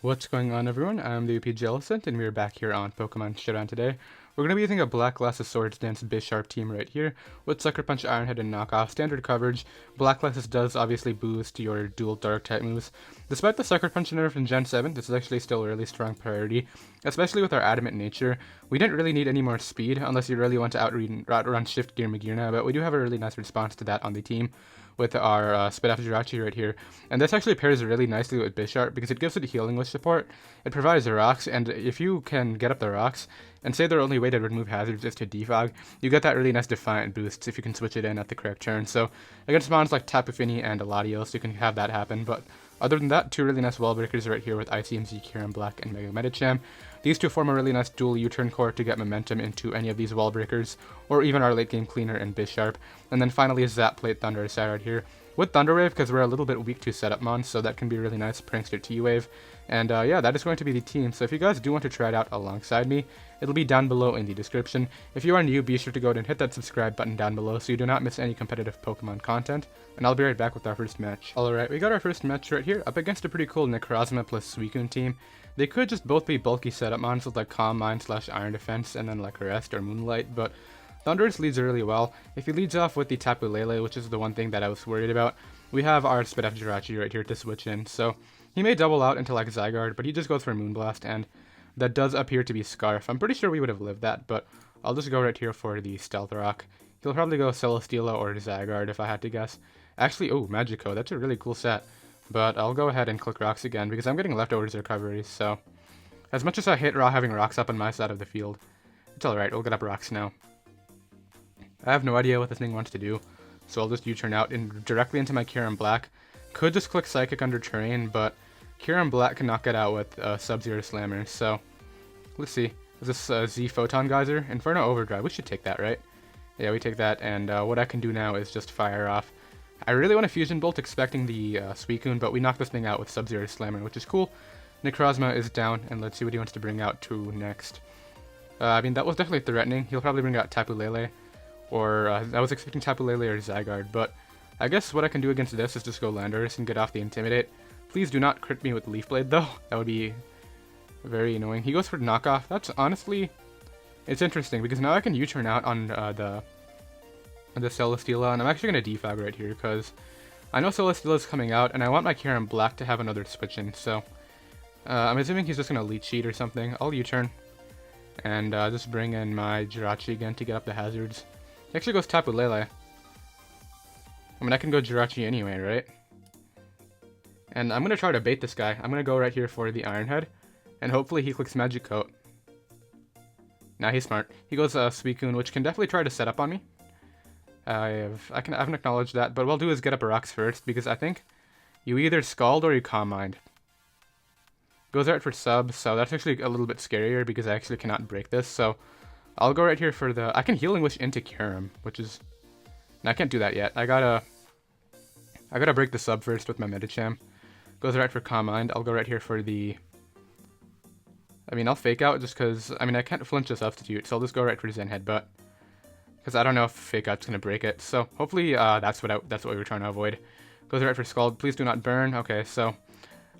What's going on, everyone? I'm the OPJellicent, and we're back here on Pokemon Showdown today. We're going to be using a Black Glasses Swords Dance Bisharp team right here, with Sucker Punch, Iron Head, and Knockoff. Standard coverage. Black Glasses does obviously boost your dual Dark type moves. Despite the Sucker Punch nerf in Gen 7, this is actually still a really strong priority, especially with our Adamant Nature. We didn't really need any more speed, unless you really want to outrun Shift Gear Magirna, but we do have a really nice response to that on the team with our Spit After Jirachi right here. And this actually pairs really nicely with Bisharp because it gives it healing with support. It provides the rocks, and if you can get up the rocks, and say their only way to remove hazards is to defog, you get that really nice Defiant boost if you can switch it in at the correct turn. So against mons like Tapu Fini and Latios, you can have that happen, but other than that, two really nice wall breakers right here with Icium Z, Kyurem-Black, and Mega Medicham. These two form a really nice dual U-turn core to get momentum into any of these wall breakers, or even our late game cleaner in Bisharp. And then finally Zap Plate Thunder side right here with Thunder Wave, because we're a little bit weak to setup mons, so that can be really nice. Prankster T-Wave. And yeah, that is going to be the team. So if you guys do want to try it out alongside me, it'll be down below in the description. If you are new, be sure to go ahead and hit that subscribe button down below so you do not miss any competitive Pokemon content. And I'll be right back with our first match. Alright, we got our first match right here, up against a pretty cool Necrozma plus Suicune team. They could just both be bulky setup mons with like Calm Mind / Iron Defense and then like Rest or Moonlight, but Thundurus leads really well. If he leads off with the Tapu Lele, which is the one thing that I was worried about, we have our Spit After Jirachi right here to switch in. So he may double out into like Zygarde, but he just goes for Moonblast, and that does appear to be Scarf. I'm pretty sure we would have lived that, but I'll just go right here for the Stealth Rock. He'll probably go Celesteela or Zygarde if I had to guess. Actually, oh, Magico, that's a really cool set. But I'll go ahead and click Rocks again because I'm getting leftovers recovery, so as much as I hate having Rocks up on my side of the field, it's alright, we'll get up Rocks now. I have no idea what this thing wants to do, so I'll just U-turn out and directly into my Kyurem-Black. Could just click Psychic under Terrain, but Kyurem-Black can knock it out with Sub-Zero Slammer, so let's see. Is this Z Photon Geyser? Inferno Overdrive, we should take that, right? Yeah, we take that, and what I can do now is just fire off. I really want to Fusion Bolt expecting the Suicune, but we knock this thing out with Sub-Zero Slammer, which is cool. Necrozma is down, and let's see what he wants to bring out to next. I mean, that was definitely threatening. He'll probably bring out Tapu Lele, or I was expecting Tapu Lele or Zygarde, but I guess what I can do against this is just go Landorus and get off the Intimidate. Please do not crit me with Leaf Blade, though. That would be very annoying. He goes for Knockoff. That's honestly, it's interesting, because now I can U-turn out on the Celesteela, and I'm actually going to defog right here, because I know Celesteela is coming out, and I want my Kyurem-Black to have another switch in, so I'm assuming he's just going to Leech Seed or something. I'll U-turn, and just bring in my Jirachi again to get up the hazards. He actually goes Tapu Lele. I mean, I can go Jirachi anyway, right? And I'm going to try to bait this guy. I'm going to go right here for the Iron Head, and hopefully he clicks Magic Coat. Nah, he's smart. He goes Suicune, which can definitely try to set up on me. I haven't acknowledged that, but what I'll do is get up Rocks first, because I think you either Scald or you Calm Mind. Goes right for Sub, so that's actually a little bit scarier, because I actually cannot break this, so I'll go right here for the... I can Healing Wish into Kyurem, which is... No, I can't do that yet. I gotta break the Sub first with my Medicham. Goes right for Calm Mind. I'll go right here for the... I mean, I'll Fake Out just because... I mean, I can't flinch a Substitute, so I'll just go right for Zen Headbutt, because I don't know if Fake Out's going to break it. So hopefully that's what we were trying to avoid. Goes right for Scald. Please do not burn. Okay, so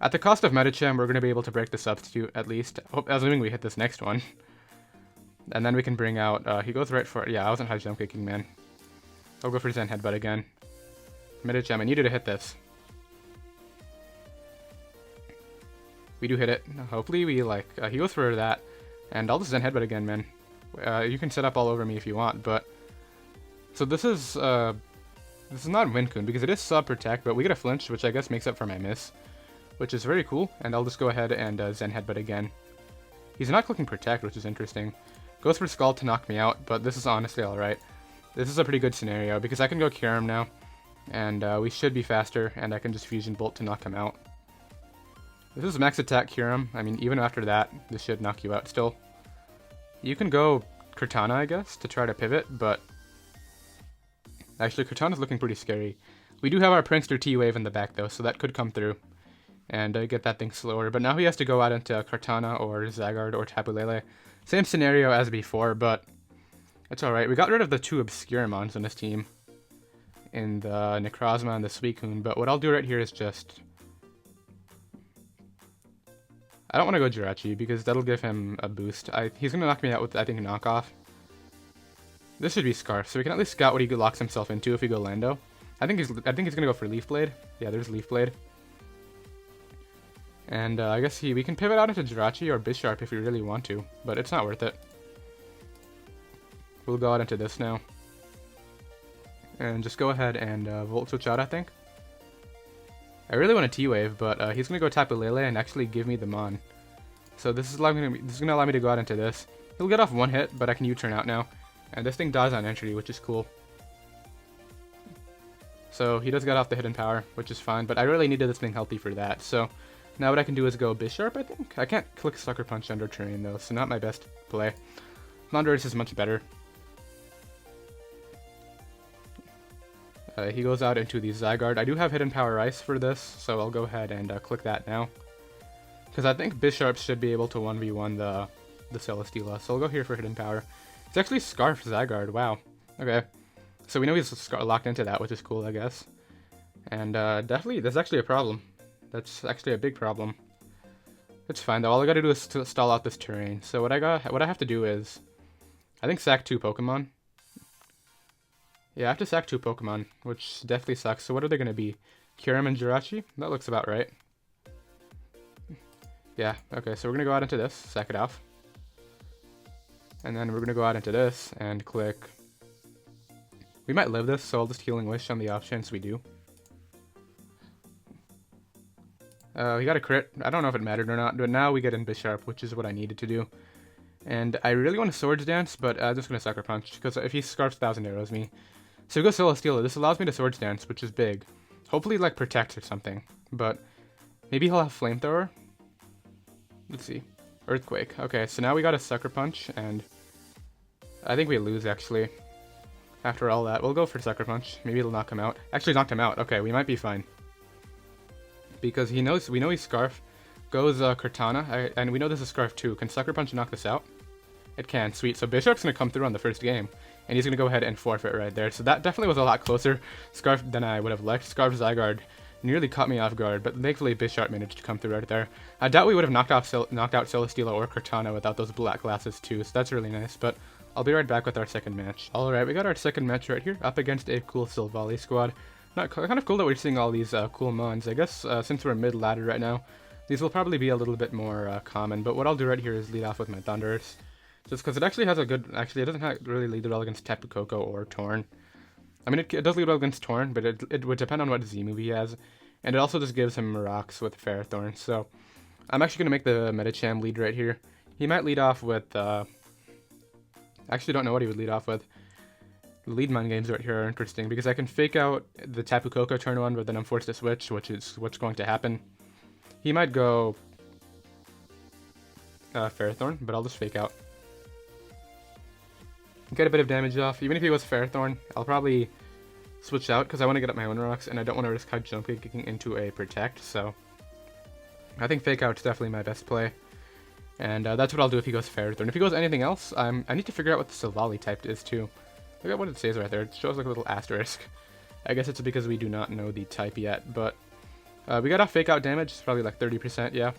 at the cost of Medicham, we're going to be able to break the Substitute at least. Assuming we hit this next one. And then we can bring out... he goes right for... Yeah, I wasn't high jump kicking, man. I'll go for Zen Headbutt again. Medicham, I needed to hit this. We do hit it. Hopefully we like... he goes for that. And I'll just Zen Headbutt again, man. You can set up all over me if you want, but... So this is not Wincune, because it is Sub Protect, but we get a flinch, which I guess makes up for my miss. Which is very cool, and I'll just go ahead and Zen Headbutt again. He's not clicking Protect, which is interesting. Goes for Scald to knock me out, but this is honestly alright. This is a pretty good scenario, because I can go Kyurem now, and we should be faster, and I can just Fusion Bolt to knock him out. This is Max Attack Kyurem. I mean, even after that, this should knock you out still. You can go Cortana, I guess, to try to pivot, but... Actually, Cortana's looking pretty scary. We do have our Prankster T-Wave in the back, though, so that could come through and get that thing slower. But now he has to go out into Cortana or Zygarde or Tapu Lele. Same scenario as before, but it's alright. We got rid of the two obscure mons on this team in the Necrozma and the Suicune, but what I'll do right here is just... I don't want to go Jirachi because that'll give him a boost. He's going to knock me out with, I think, knockoff. This should be Scarf, so we can at least scout what he locks himself into if we go Lando. I think he's going to go for Leaf Blade. Yeah, there's Leaf Blade. And I guess we can pivot out into Jirachi or Bisharp if we really want to, but it's not worth it. We'll go out into this now. And just go ahead and Volt Switch out, I think. I really want a T-Wave, but he's going to go Tapu Lele and actually give me the Mon. So this is going to allow me to go out into this. He'll get off one hit, but I can U-turn out now. And this thing dies on entry, which is cool. So he does get off the hidden power, which is fine, but I really needed this thing healthy for that. So now what I can do is go Bisharp, I think. I can't click Sucker Punch under terrain though, so not my best play. Landorus is much better. He goes out into the Zygarde. I do have Hidden Power Ice for this, so I'll go ahead and click that now. Because I think Bisharp should be able to 1v1 the Celesteela, so I'll go here for Hidden Power. It's actually Scarf Zygarde, wow. Okay. So we know he's locked into that, which is cool, I guess. And definitely, that's actually a problem. That's actually a big problem. It's fine though, all I gotta do is stall out this terrain. So what I have to do is, I think sack 2 Pokemon. Yeah, I have to sack 2 Pokemon, which definitely sucks. So what are they going to be? Kyurem and Jirachi? That looks about right. Yeah, okay, so we're going to go out into this, sack it off. And then we're going to go out into this and click... We might live this, so I'll just Healing Wish on the off chance we do. We got a crit. I don't know if it mattered or not, but now we get in Bisharp, which is what I needed to do. And I really want to Swords Dance, but I'm just going to Sucker Punch, because if he Scarfs 1,000 Arrows me... So we go Celesteela. This allows me to Swords Dance, which is big. Hopefully, like, Protect or something. But maybe he'll have Flamethrower. Let's see. Earthquake. Okay, so now we got a Sucker Punch, and I think we lose, actually. After all that, we'll go for Sucker Punch. Maybe it'll knock him out. Actually, knocked him out. Okay, we might be fine. Because we know he's Scarf. Goes Cortana, and we know this is Scarf too. Can Sucker Punch knock this out? It can. Sweet. So Bisharp's going to come through on the first game. And he's going to go ahead and forfeit right there. So that definitely was a lot closer Scarf than I would have liked. Scarf Zygarde nearly caught me off guard, but thankfully Bisharp managed to come through right there. I doubt we would have knocked out Celesteela or Cortana without those black glasses too, so that's really nice. But I'll be right back with our second match. Alright, we got our second match right here, up against a cool Silvally squad. Kind of cool that we're seeing all these cool mons. I guess since we're mid-ladder right now, these will probably be a little bit more common. But what I'll do right here is lead off with my Thundurus. Just because it actually has a good... Actually, it doesn't really lead well against Tapu Koko or Torn. I mean, it does lead well against Torn, but it would depend on what Z move he has. And it also just gives him rocks with Ferrothorn. So I'm actually going to make the Medicham lead right here. He might lead off with... I actually don't know what he would lead off with. The lead mind games right here are interesting because I can fake out the Tapu Koko turn 1, but then I'm forced to switch, which is what's going to happen. He might go Ferrothorn, but I'll just fake out. Get a bit of damage off. Even if he was Ferrothorn, I'll probably switch out because I want to get up my own rocks and I don't want to risk high jump kicking into a Protect. So I think fake out's definitely my best play. And that's what I'll do if he goes Ferrothorn. If he goes anything else, I need to figure out what the Silvally type is too. Look at what it says right there. It shows like a little asterisk. I guess it's because we do not know the type yet, but we got off fake out damage. It's probably like 30%, yeah.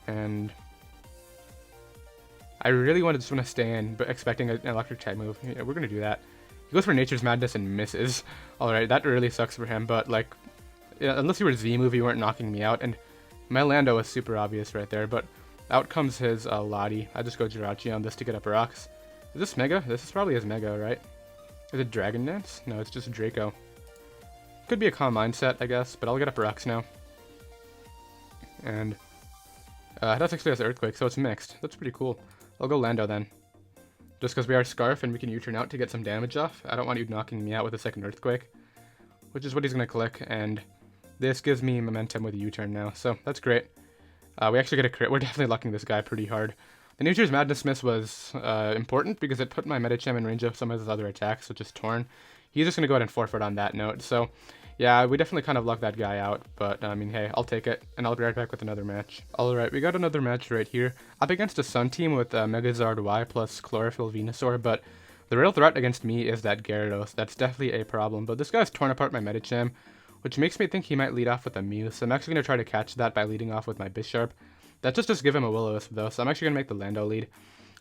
And I really just want to stay in, but expecting an electric type move. Yeah, we're going to do that. He goes for Nature's Madness and misses. Alright, that really sucks for him, but like, yeah, unless you were Z move, you weren't knocking me out. And my Lando was super obvious right there, but out comes his Lottie. I just go Jirachi on this to get up rocks. Is this Mega? This is probably his Mega, right? Is it Dragon Dance? No, it's just Draco. Could be a calm mindset, I guess, but I'll get up rocks now. And that's actually has Earthquake, so it's mixed. That's pretty cool. I'll go Lando then. Just because we are Scarf and we can U-turn out to get some damage off. I don't want you knocking me out with a second Earthquake. Which is what he's going to click, and this gives me momentum with a U-turn now, so that's great. We actually get a crit. We're definitely lucking this guy pretty hard. The Nature's Madness miss was important because it put my Medicham in range of some of his other attacks, such as Torn. He's just going to go ahead and forfeit on that note. So, yeah, we definitely kind of lucked that guy out. But, I mean, hey, I'll take it, and I'll be right back with another match. Alright, we got another match right here. Up against a Sun team with Megazard Y plus Chlorophyll Venusaur, but the real threat against me is that Gyarados. That's definitely a problem. But this guy's torn apart my Medicham, which makes me think he might lead off with a Mew. So I'm actually going to try to catch that by leading off with my Bisharp. That just give him a Will-O-Wisp though, so I'm actually going to make the Lando lead.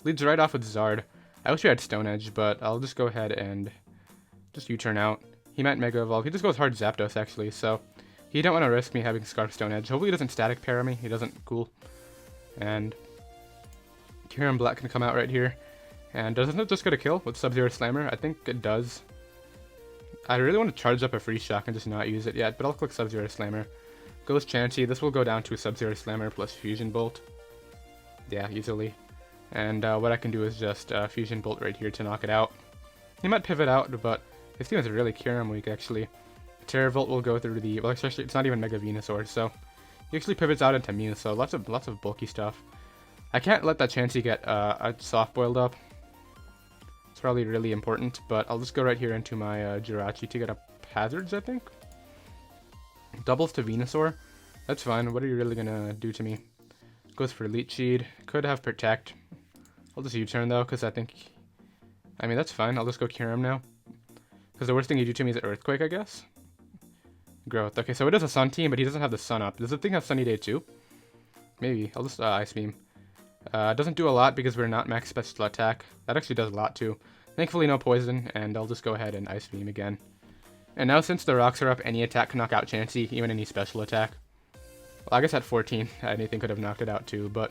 Leads right off with Zard. I wish we had Stone Edge, but I'll just go ahead and just U-turn out. He might Mega Evolve. He just goes hard Zapdos actually, so he don't want to risk me having Scarf Stone Edge. Hopefully he doesn't static para me. He doesn't. Cool. And Kyurem-Black can come out right here. And doesn't it just get a kill with Sub-Zero Slammer? I think it does. I really want to charge up a Free Shock and just not use it yet, but I'll click Sub-Zero Slammer. Goes Chansey. This will go down to Sub-Zero Slammer plus Fusion Bolt. Yeah, easily. And what I can do is just Fusion Bolt right here to knock it out. He might pivot out, but his team is really Kyurem weak actually. Teravolt will go through the, well, actually it's not even Mega Venusaur, so he actually pivots out into Mew, so lots of bulky stuff. I can't let that Chansey get soft boiled up. It's probably really important, but I'll just go right here into my Jirachi to get up Hazards, I think. Doubles to Venusaur. That's fine. What are you really gonna do to me? Goes for Leech Seed. Could have Protect. I'll just U-turn though, because I mean, that's fine. I'll just go Kyurem now. Because the worst thing you do to me is Earthquake, I guess. Growth. Okay, so it is a Sun team, but he doesn't have the Sun up. Does the thing have Sunny Day too? Maybe. I'll just Ice Beam. It doesn't do a lot because we're not max special attack. That actually does a lot too. Thankfully no poison, and I'll just go ahead and Ice Beam again. And now since the rocks are up, any attack can knock out Chansey, even any special attack. Well, I guess at 14, anything could have knocked it out too, but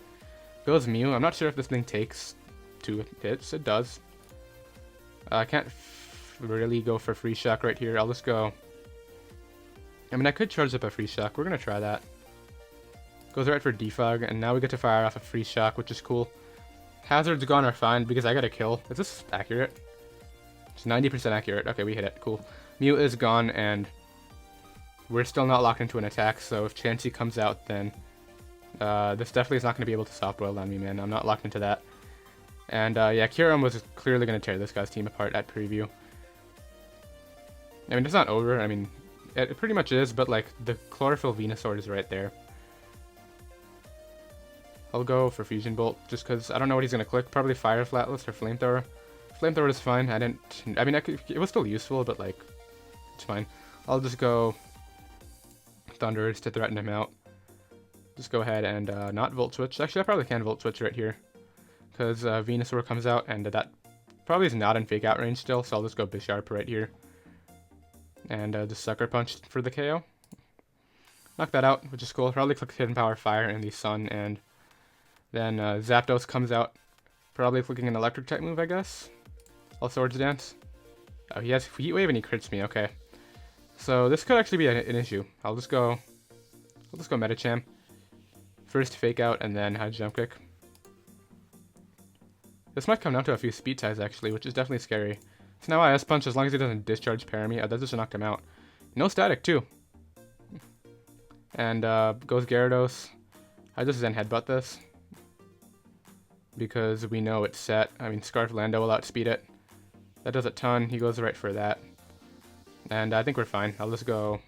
goes Mew. I'm not sure if this thing takes 2 hits. It does. I can't really go for Free Shock right here. I'll just go... I mean, I could charge up a Free Shock. We're going to try that. Goes right for Defog, and now we get to fire off a Free Shock, which is cool. Hazards gone are fine because I got a kill. Is this accurate? It's 90% accurate. Okay, we hit it. Cool. Mew is gone, and we're still not locked into an attack, so if Chansey comes out, then this definitely is not going to be able to soft boil on me, man. I'm not locked into that. And yeah, Kyurem was clearly going to tear this guy's team apart at preview. I mean, it's not over. I mean, it pretty much is, but like the Chlorophyll Venusaur is right there. I'll go for Fusion Bolt just because I don't know what he's going to click. Probably Fire Flatless or Flamethrower. Flamethrower is fine. I mean, it was still useful, but like, it's fine. I'll just go Thunders to threaten him out. Just go ahead and not Volt Switch. Actually, I probably can Volt Switch right here because Venusaur comes out, and that probably is not in Fake Out range still, so I'll just go Bisharp right here. And just Sucker Punch for the KO. Knock that out, which is cool. Probably click Hidden Power Fire in the Sun, and then Zapdos comes out. Probably clicking an Electric type move, I guess. I'll Swords Dance. Oh, he has Heat Wave and he crits me. Okay, so this could actually be an issue. I'll just go Medicham. First Fake Out and then Jump Kick. This might come down to a few speed ties actually, which is definitely scary. So now I S-Punch as long as he doesn't discharge para me. That just knocked him out. No static too. And goes Gyarados. I just Zen Headbutt this because we know it's set. I mean, Scarf Lando will outspeed it. That does a ton. He goes right for that. And I think we're fine. I'll just go.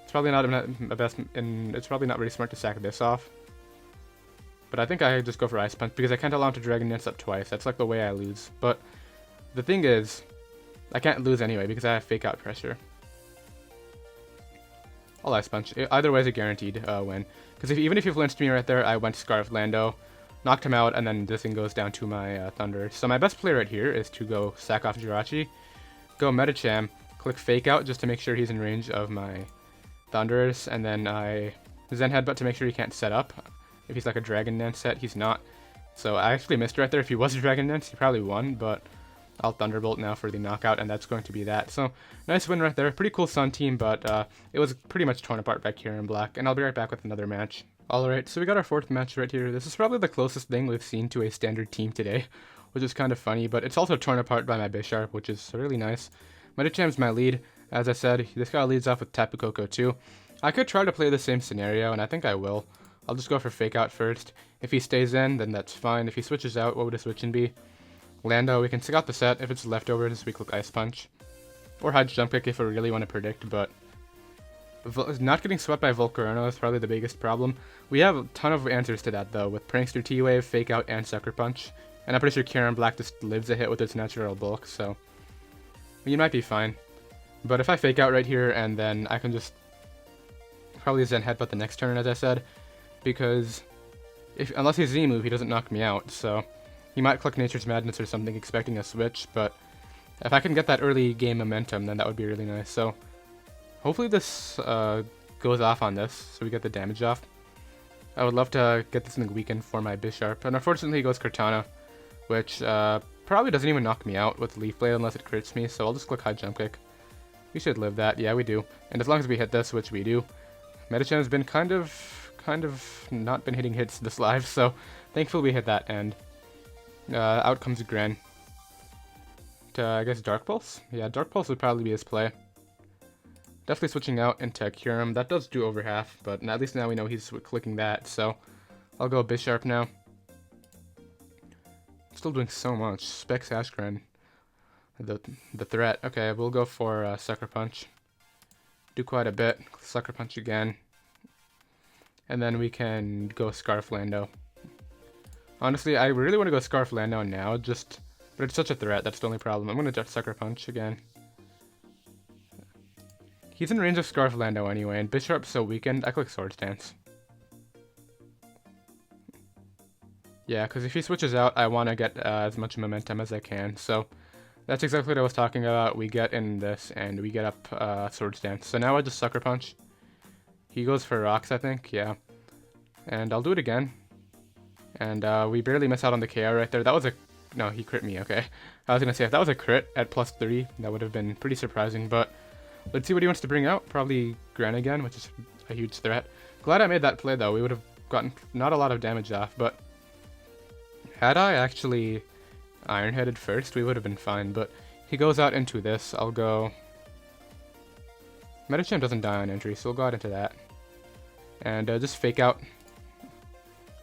It's probably not the best, and it's probably not really smart to sack this off. But I think I just go for Ice Punch because I can't allow him to Dragon Dance up twice. That's like the way I lose. But the thing is, I can't lose anyway because I have Fake Out pressure. I'll Ice Punch. Either way is a guaranteed win. Because even if you flinched me right there, I went Scarf Lando, knocked him out, and then this thing goes down to my Thunder. So my best play right here is to go sack off Jirachi, go Medicham, click Fake Out just to make sure he's in range of my Thunders, and then I Zen Headbutt to make sure he can't set up. If he's like a Dragon Dance set, he's not. So I actually missed right there. If he was a Dragon Dance, he probably won, but I'll Thunderbolt now for the knockout, and that's going to be that. So nice win right there. Pretty cool Sun team, but it was pretty much torn apart by Kyurem-Black, and I'll be right back with another match. Alright, so we got our fourth match right here. This is probably the closest thing we've seen to a standard team today, which is kind of funny, but it's also torn apart by my Bisharp, which is really nice. Medicham's my lead. As I said, this guy leads off with Tapu Koko too. I could try to play the same scenario, and I think I will. I'll just go for Fake Out first. If he stays in, then that's fine. If he switches out, what would a switch in be? Lando, we can stick out the set. If it's leftovers, we click Ice Punch. Or Jump Kick if we really want to predict, but not getting swept by Volcarona is probably the biggest problem. We have a ton of answers to that though, with Prankster T-Wave, Fake Out, and Sucker Punch. And I'm pretty sure Kyurem-Black just lives a hit with its natural bulk, so you might be fine. But if I Fake Out right here, and then I can just probably Zen Headbutt the next turn, as I said, because unless he's Z-move, he doesn't knock me out, so he might click Nature's Madness or something expecting a switch, but if I can get that early game momentum, then that would be really nice. So hopefully this goes off on this, so we get the damage off. I would love to get this thing weakened for my Bisharp, and unfortunately he goes Cortana, which probably doesn't even knock me out with Leaf Blade unless it crits me, so I'll just click High Jump Kick. We should live that, yeah we do. And as long as we hit this, which we do, Medicham has been kind of not been hitting hits this live, so thankfully we hit that, and out comes Gren. I guess Dark Pulse? Yeah, Dark Pulse would probably be his play. Definitely switching out into Kyurem. That does do over half, but at least now we know he's clicking that, so I'll go Bisharp now. Still doing so much. Spec Sash Gren. The threat. Okay, we'll go for Sucker Punch. Do quite a bit. Sucker Punch again. And then we can go Scarf Lando. Honestly, I really want to go Scarf Lando now, but it's such a threat, that's the only problem. I'm going to Sucker Punch again. He's in range of Scarf Lando anyway, and Bisharp's so weakened, I click Swords Dance. Yeah, because if he switches out, I want to get as much momentum as I can, so that's exactly what I was talking about. We get in this, and we get up Swords Dance. So now I just Sucker Punch. He goes for Rocks, I think, yeah. And I'll do it again. And we barely miss out on the KO right there. That was a... No, he crit me, okay. I was going to say, if that was a crit at +3, that would have been pretty surprising, but let's see what he wants to bring out. Probably Gren again, which is a huge threat. Glad I made that play, though. We would have gotten not a lot of damage off, but had I actually Iron-Headed first, we would have been fine, but he goes out into this. I'll go... Medicham doesn't die on entry, so we'll go out into that. And just fake out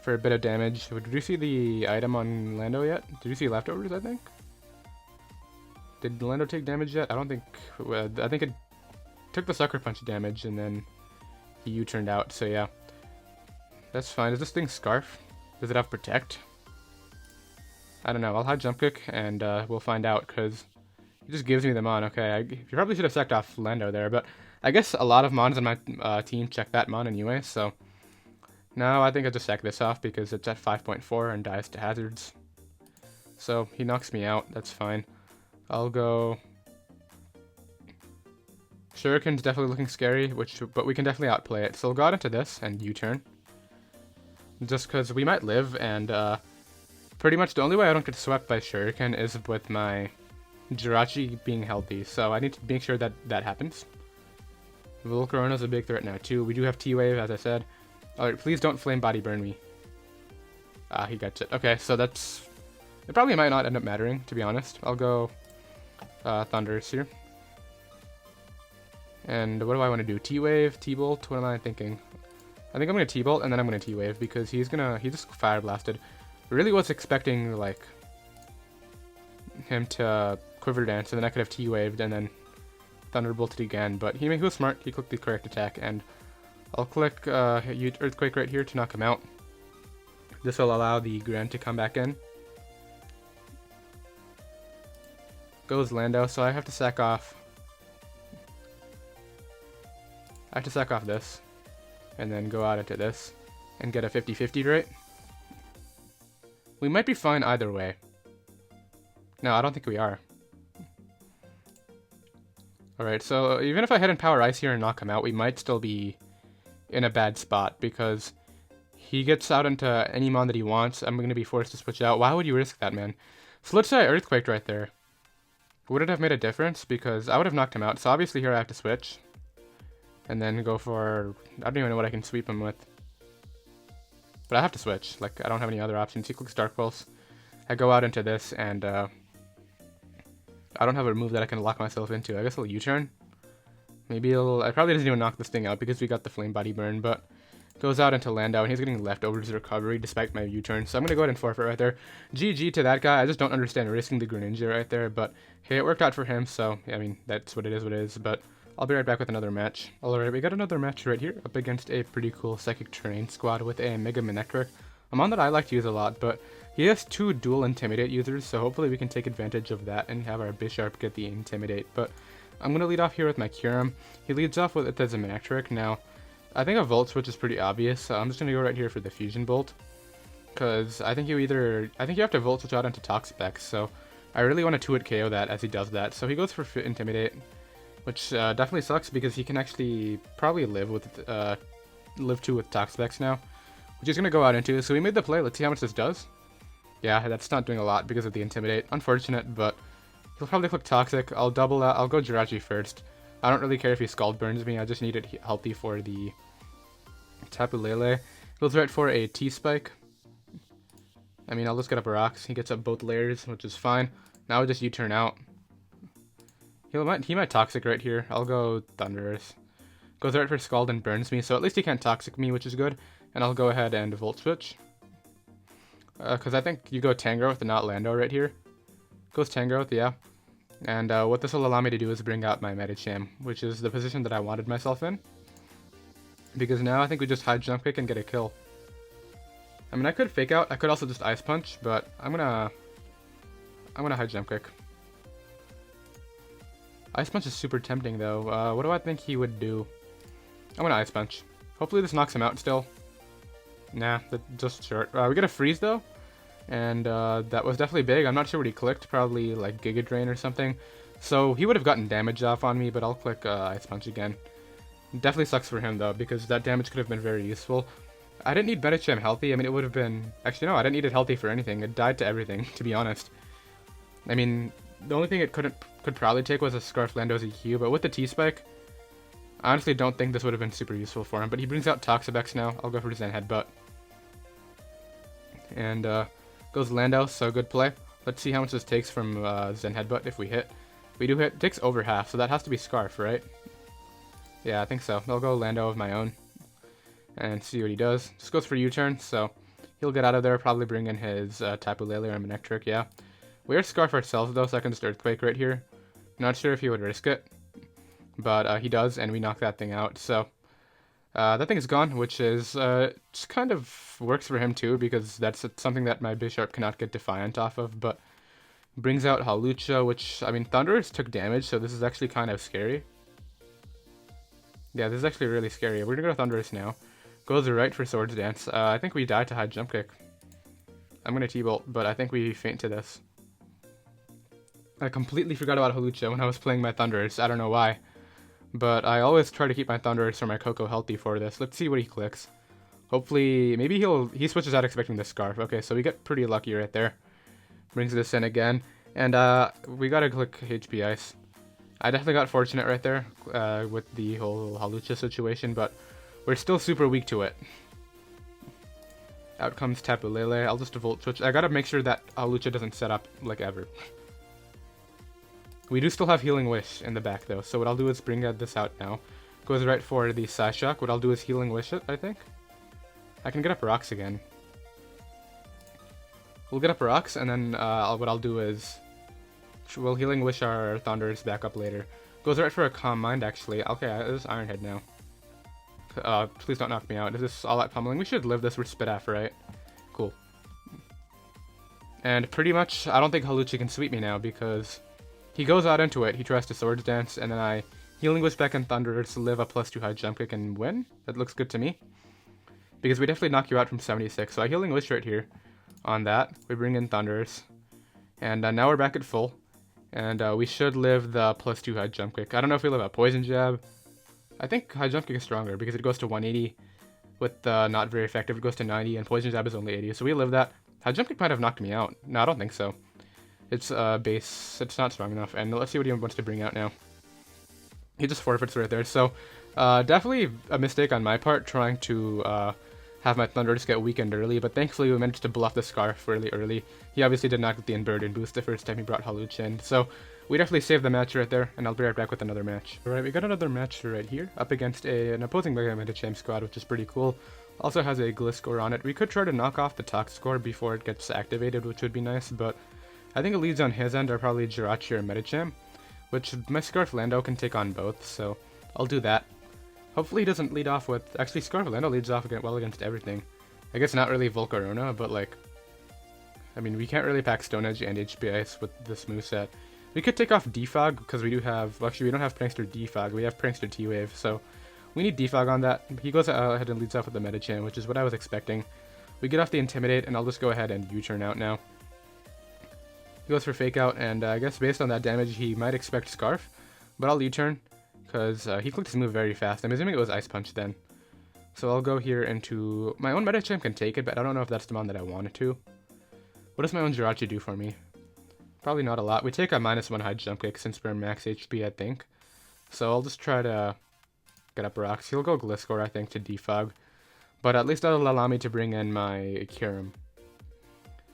for a bit of damage. Did you see the item on Lando yet? Did you see leftovers, I think? Did Lando take damage yet? I don't think... I think it took the Sucker Punch damage, and then he U-turned out, so yeah. That's fine. Is this thing Scarf? Does it have Protect? I don't know. I'll High Jump Kick, and we'll find out, because he just gives me the Mon. Okay, you probably should have sacked off Lando there, but I guess a lot of Mons on my team check that Mon anyway, so... No, I think I'll just sack this off, because it's at 5.4 and dies to hazards. So, he knocks me out. That's fine. I'll go... Shuriken's definitely looking scary, but we can definitely outplay it. So we'll go out into this and U-turn. Just because we might live, and pretty much the only way I don't get swept by Shuriken is with my Jirachi being healthy. So I need to make sure that that happens. Volcarona's a big threat now too. We do have T-Wave, as I said. Alright, please don't Flame Body Burn me. Ah, he gets it. Okay, so that's... It probably might not end up mattering, to be honest. I'll go Thunderous here. And what do I want to do? T-Wave, T-Bolt? What am I thinking? I think I'm going to T-Bolt, and then I'm going to T-Wave, because he just Fire Blasted. Really was expecting, like, him to Quiver Dance, and then I could have T-Waved, and then Thunderbolted again, but he was smart. He clicked the correct attack, and I'll click Earthquake right here to knock him out. This will allow the Gren to come back in. Goes Lando, so I have to sack off. I have to sack off this, and then go out into this, and get a 50-50 right. We might be fine either way. No, I don't think we are. Alright, so even if I hit in Power Ice here and knock him out, we might still be in a bad spot, because he gets out into any mon that he wants. I'm going to be forced to switch out. Why would you risk that, man? So let's say I Earthquaked right there. Would it have made a difference? Because I would have knocked him out, so obviously here I have to switch. And then go for... I don't even know what I can sweep him with. But I have to switch. Like, I don't have any other options. He clicks Dark Pulse. I go out into this, and I don't have a move that I can lock myself into. I guess I'll U-turn. Maybe I probably doesn't even knock this thing out because we got the Flame Body Burn, but goes out into Lando, and he's getting leftovers recovery despite my U-turn. So I'm going to go ahead and forfeit right there. GG to that guy. I just don't understand risking the Greninja right there, but hey, it worked out for him, so, I mean, that's what it is, but I'll be right back with another match. Alright, we got another match right here, up against a pretty cool Psychic Terrain squad with a Mega Manectric. A mon that I like to use a lot, but he has two dual Intimidate users, so hopefully we can take advantage of that and have our Bisharp get the Intimidate. But I'm going to lead off here with my Kyurem. He leads off with it as a Manectric. Now, I think a Volt Switch is pretty obvious, so I'm just going to go right here for the Fusion Bolt. Because I think you have to Volt Switch out into Toxic X, so I really want to 2-hit KO that as he does that. So he goes for Intimidate, which definitely sucks because he can actually probably live 2 with Toxic X now, which he's going to go out into. So we made the play. Let's see how much this does. Yeah, that's not doing a lot because of the Intimidate. Unfortunate, but he'll probably click Toxic. I'll double that. I'll go Jirachi first. I don't really care if he Scald Burns me. I just need it healthy for the Tapu Lele. Goes right for a T-Spike. I mean, I'll just get up rocks. He gets up both layers, which is fine. Now I just U-turn out. He might Toxic right here. I'll go Thunderous. Goes right for Scald and burns me, so at least he can't Toxic me, which is good. And I'll go ahead and Volt Switch. Because I think you go Tangrowth and not Lando right here. Goes Tangrowth, yeah. And what this will allow me to do is bring out my Medicham, which is the position that I wanted myself in. Because now I think we just hide Jump Kick and get a kill. I mean, I could Fake Out. I could also just Ice Punch, but I'm gonna hide Jump Kick. Ice Punch is super tempting though. What do I think he would do? I'm gonna Ice Punch. Hopefully this knocks him out still. Nah, that's just short. We get a Freeze though, and that was definitely big. I'm not sure what he clicked. Probably like Giga Drain or something. So he would have gotten damage off on me, but I'll click Ice Punch again. Definitely sucks for him though, because that damage could have been very useful. I didn't need Medicham healthy. I mean, it would have been... Actually, no, I didn't need it healthy for anything. It died to everything, to be honest. I mean, the only thing it could probably take was a Scarf Lando's EQ, but with the T-Spike, I honestly don't think this would have been super useful for him. But he brings out Toxapex now. I'll go for Zen Headbutt. And goes Lando, so good play. Let's see how much this takes from Zen Headbutt if we hit. We do hit. It takes over half, so that has to be Scarf, right? Yeah, I think so. I'll go Lando of my own and see what he does. Just goes for U-turn, so he'll get out of there, probably bring in his Tapu Lele or Manectric, yeah. We are Scarf ourselves, though, so I can just Earthquake right here. Not sure if he would risk it, but he does, and we knock that thing out. So that thing is gone, which is just kind of works for him, too, because that's something that my Bisharp cannot get Defiant off of, but brings out Hawlucha, which, I mean, Thunderous took damage, so this is actually kind of scary. Yeah, this is actually really scary. We're gonna go Thunderous now. Goes right for Swords Dance. I think we die to hide Jump Kick. I'm gonna T-Bolt, but I think we faint to this. I completely forgot about Hawlucha when I was playing my Thunderous. I don't know why. But I always try to keep my Thunderous or my Coco healthy for this. Let's see what he clicks. Hopefully, maybe he switches out expecting the Scarf. Okay, so we get pretty lucky right there. Brings this in again. And we gotta click HP Ice. I definitely got fortunate right there with the whole Hawlucha situation, but we're still super weak to it. Out comes Tapu Lele. I'll just Volt Switch. I gotta make sure that Hawlucha doesn't set up like ever. We do still have Healing Wish in the back though, so what I'll do is bring this out now. Goes right for the Psyshock. What I'll do is Healing Wish it, I think. I can get up rocks again. We'll get up rocks, and then what I'll do is... We'll Healing Wish our Thunderous back up later. Goes right for a Calm Mind, actually. Okay, this is Iron Head now. Please don't knock me out. Is this all out pummeling? We should live this with Spitaf, right? Cool. And pretty much, I don't think Hawlucha can sweep me now, because he goes out into it. He tries to Swords Dance, and then I Healing Wish back in Thunderous, live a +2 high Jump Kick, and win? That looks good to me. Because we definitely knock you out from 76, so I Healing Wish right here on that. We bring in Thunderous. And now we're back at full. And we should live the +2 high Jump Kick. I don't know if we live a Poison Jab. I think high Jump Kick is stronger because it goes to 180 with not very effective. It goes to 90 and Poison Jab is only 80. So we live that. High Jump Kick might have knocked me out. No, I don't think so. It's base. It's not strong enough. And let's see what he wants to bring out now. He just forfeits right there. So definitely a mistake on my part trying to have my Thunderous get weakened early. But thankfully we managed to bluff the Scarf really early. He obviously did not get the Inverted boost the first time he brought Hawlucha in. So we definitely saved the match right there, and I'll be right back with another match. Alright, we got another match right here, up against an opposing Mega Medicham squad, which is pretty cool. Also has a Gliscor on it. We could try to knock off the Toxicor before it gets activated, which would be nice, but I think it leads on his end are probably Jirachi or Medicham, which my Scarf Lando can take on both, so I'll do that. Hopefully he doesn't lead off with... Actually, Scarf Lando leads off well against everything. I guess not really Volcarona, but like... I mean, we can't really pack Stone Edge and HP Ice with this moveset. We could take off Defog, because we do have... Well, actually, we don't have Prankster Defog. We have Prankster T-Wave, so We need defog on that. He goes ahead and leads off with the Medicham, which is what I was expecting. We get off the Intimidate, and I'll just go ahead and U-turn out now. He goes for Fake Out, and I guess based on that damage, he might expect Scarf. But I'll U-turn, because he clicked his move very fast. I'm assuming it was Ice Punch then. So I'll go here into... My own Medicham can take it, but I don't know if that's the mon that I wanted to. What does my own Jirachi do for me? Probably not a lot. We take a -1 high jump kick since we're max HP, I think. So I'll just try to get up rocks. He'll go Gliscor, I think, to defog. But at least that'll allow me to bring in my Kyurem.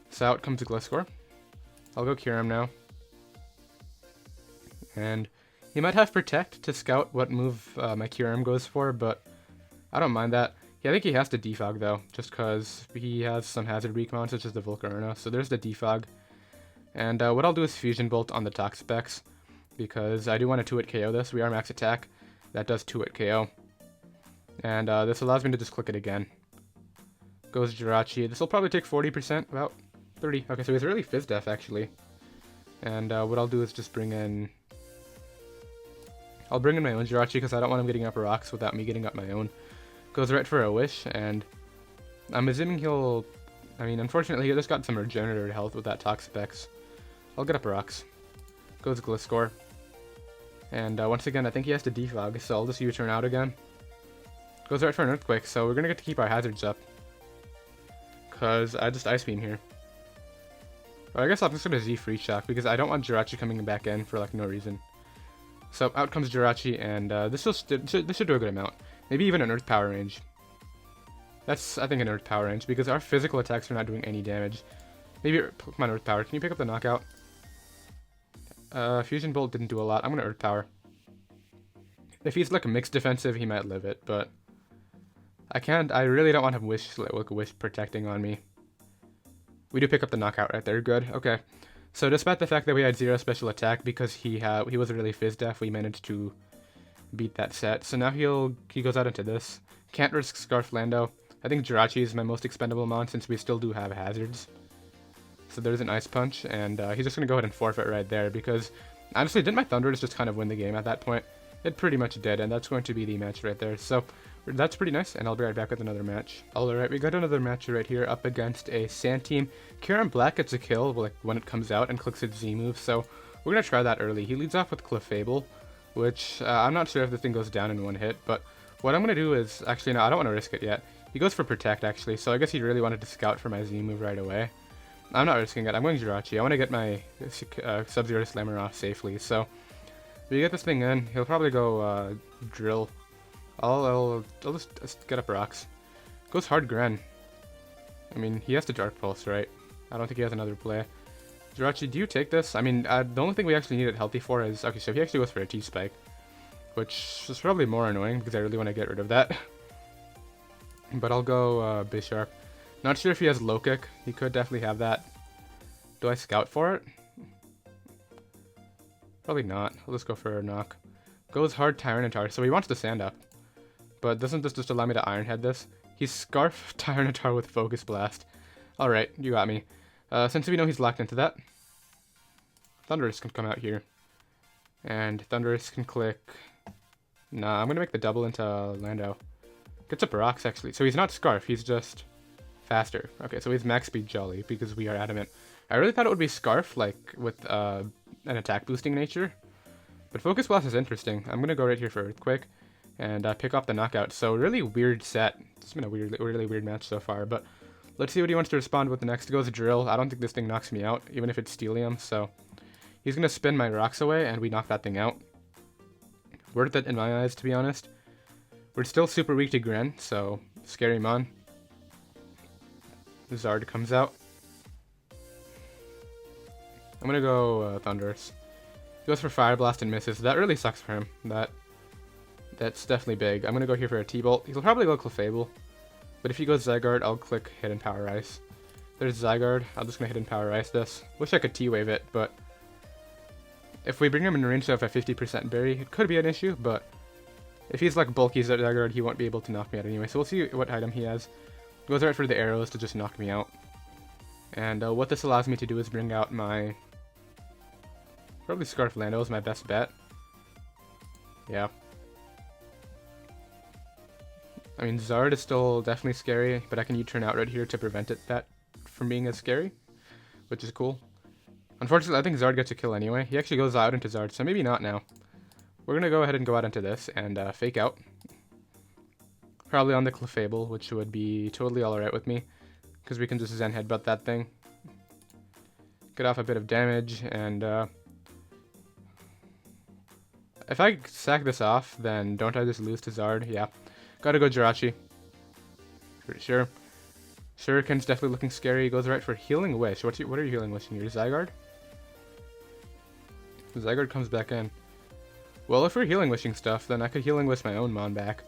So out comes Gliscor. I'll go Kyurem now. And he might have Protect to scout what move my Kyurem goes for, but I don't mind that. Yeah, I think he has to defog though, just because he has some hazard weak mount, such as the Volcarona. So there's the defog. And what I'll do is Fusion Bolt on the Toxapex, because I do want to 2-hit KO this. We are max attack. That does 2-hit KO. And this allows me to just click it again. Goes Jirachi. This will probably take 40%, about 30. Okay, so he's really Fizz Def actually. And what I'll do is just bring in... I'll bring in my own Jirachi because I don't want him getting up rocks without me getting up my own. Goes right for a Wish, and I'm assuming he'll... I mean, unfortunately, he just got some regenerated health with that Toxapex. I'll get up rocks. Goes Gliscor. And once again, I think he has to defog, so I'll just U-turn out again. Goes right for an Earthquake, so we're going to get to keep our hazards up. Because I just Ice Beam here. But I guess I'm just going to Z Free Shock, because I don't want Jirachi coming back in for like no reason. So out comes Jirachi, and this should do a good amount. Maybe even an Earth Power range. That's, I think, an Earth Power range, because our physical attacks are not doing any damage. Maybe Pokemon Earth Power. Can you pick up the knockout? Fusion Bolt didn't do a lot. I'm going to Earth Power. If he's like a mixed defensive, he might live it, but I really don't want him Wish protecting on me. We do pick up the knockout right there. Good. Okay. So despite the fact that we had 0 special attack because he was really Fizz Def, we managed to beat that set. So now he goes out into this. Can't risk Scarf Lando. I think Jirachi is my most expendable mon since we still do have hazards. So there's an Ice Punch, and he's just going to go ahead and forfeit right there because, honestly, didn't my Thundurus just kind of win the game at that point? It pretty much did, and that's going to be the match right there. So that's pretty nice, and I'll be right back with another match. Alright, we got another match right here up against a Sand team. Kyurem-Black gets a kill like when it comes out and clicks its Z move, so we're going to try that early. He leads off with Clefable, which I'm not sure if the thing goes down in one hit, but what I'm going to do is, actually, no, I don't want to risk it yet. He goes for Protect, actually, so I guess he really wanted to scout for my Z move right away. I'm not risking it. I'm going Jirachi. I want to get my Sub-Zero Slammer off safely, so if we get this thing in, he'll probably go Drill. I'll just get up rocks. Goes Hard Gren. I mean, he has to Dark Pulse, right? I don't think he has another play. Jirachi, do you take this? I mean, the only thing we actually need it healthy for is... Okay, so he actually goes for a T-Spike, which is probably more annoying because I really want to get rid of that. But I'll go Bisharp. Not sure if he has Low Kick. He could definitely have that. Do I Scout for it? Probably not. I'll just go for a Knock. Goes Hard Tyranitar, so he wants to Sand Up. But doesn't this just allow me to Iron Head this? He's Scarf Tyranitar with Focus Blast. Alright, you got me. Since we know he's locked into that, Thundurus can come out here. And Thundurus can click... Nah, I'm going to make the double into Lando. Gets up rocks, actually. So he's not Scarf, he's just faster. Okay, so he's max speed Jolly, because we are Adamant. I really thought it would be Scarf, like, with an attack boosting nature. But Focus Blast is interesting. I'm going to go right here for Earthquake, and pick off the knockout. So really weird set. It's been a really weird match so far, but let's see what he wants to respond with next. Goes Drill. I don't think this thing knocks me out, even if it's Steelium, so he's going to spin my rocks away, and we knock that thing out. Worth it in my eyes, to be honest. We're still super weak to Gren, so scary mon. Zard comes out. I'm going to go Thundurus. He goes for Fire Blast and misses. That really sucks for him. That's definitely big. I'm going to go here for a T-Bolt. He'll probably go Clefable. But if he goes Zygarde, I'll click Hidden Power Ice. There's Zygarde. I'm just going to Hidden Power Ice this. Wish I could T-Wave it, but if we bring him in range of a 50% berry, it could be an issue, but if he's like bulky Zygarde, he won't be able to knock me out anyway. So we'll see what item he has. Goes right for the arrows to just knock me out. And what this allows me to do is bring out my... Probably Scarf Lando is my best bet. Yeah. I mean, Zard is still definitely scary, but I can U-turn out right here to prevent that from being as scary, which is cool. Unfortunately, I think Zard gets a kill anyway. He actually goes out into Zard, so maybe not now. We're going to go ahead and go out into this and fake out. Probably on the Clefable, which would be totally alright with me, because we can just Zen Headbutt that thing. Get off a bit of damage, and if I sack this off, then don't I just lose to Zard? Yeah. Gotta go Jirachi. Pretty sure. Shuriken's definitely looking scary. He goes right for Healing Wish. What are you Healing Wishing? Your Zygarde? Zygarde comes back in. Well, if we're Healing Wishing stuff, then I could Healing Wish my own Mon back.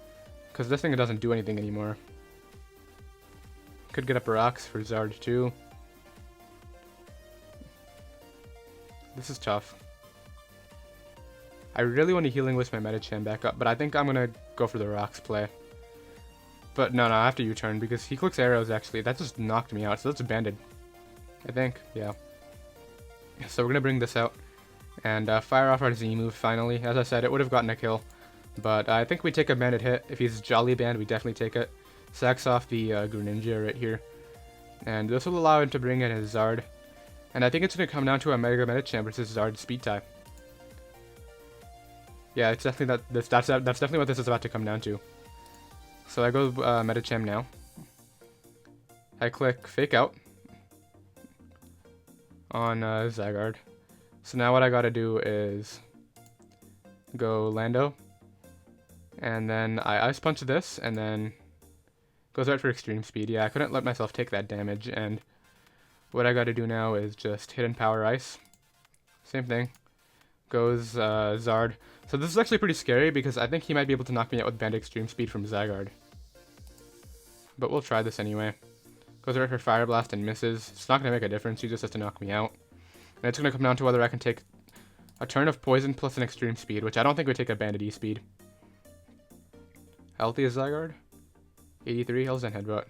Because this thing doesn't do anything anymore. Could get up rocks for Zard too. This is tough. I really want to Healing Wish my Medicham back up, but I think I'm going to go for the rocks play. But no, I have to U-turn because he clicks arrows actually. That just knocked me out, so that's a banded. I think, yeah. So we're going to bring this out and fire off our Z move finally. As I said, it would have gotten a kill. But I think we take a banded hit. If he's Jolly Band, we definitely take it. Sacks off the Greninja right here. And this will allow him to bring in his Zard. And I think it's going to come down to a Mega Medicham versus Zard speed tie. Yeah, it's definitely that's definitely what this is about to come down to. So I go Medicham now. I click Fake Out on Zygarde. So now what I gotta do is go Lando. And then I Ice Punch this, and then goes right for Extreme Speed. Yeah, I couldn't let myself take that damage, and what I gotta do now is just Hidden Power Ice. Same thing. Goes Zard. So this is actually pretty scary because I think he might be able to knock me out with Band Extreme Speed from Zygarde. But we'll try this anyway. Goes right for Fire Blast and misses. It's not going to make a difference, he just has to knock me out. And it's going to come down to whether I can take a turn of Poison plus an Extreme Speed, which I don't think would take a Banded E-Speed. Healthy as Zygarde? 83, he'll Zen Headbutt.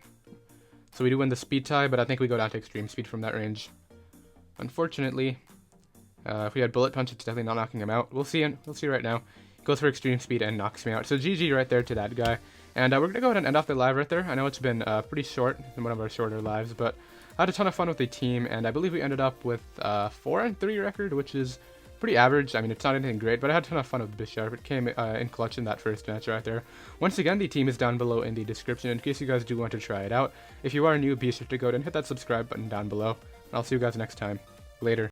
So we do win the speed tie, but I think we go down to Extreme Speed from that range. Unfortunately, if we had Bullet Punch, it's definitely not knocking him out. We'll see right now. Goes for Extreme Speed and knocks me out. So GG right there to that guy. And we're going to go ahead and end off the live right there. I know it's been pretty short, one of our shorter lives, but I had a ton of fun with the team, and I believe we ended up with 4-3 record, which is pretty average. I mean, it's not anything great, but I had a ton of fun with Bisharp. It came in clutch in that first match right there. Once again, the team is down below in the description in case you guys do want to try it out. If you are new, be sure to go and hit that subscribe button down below, and I'll see you guys next time. Later.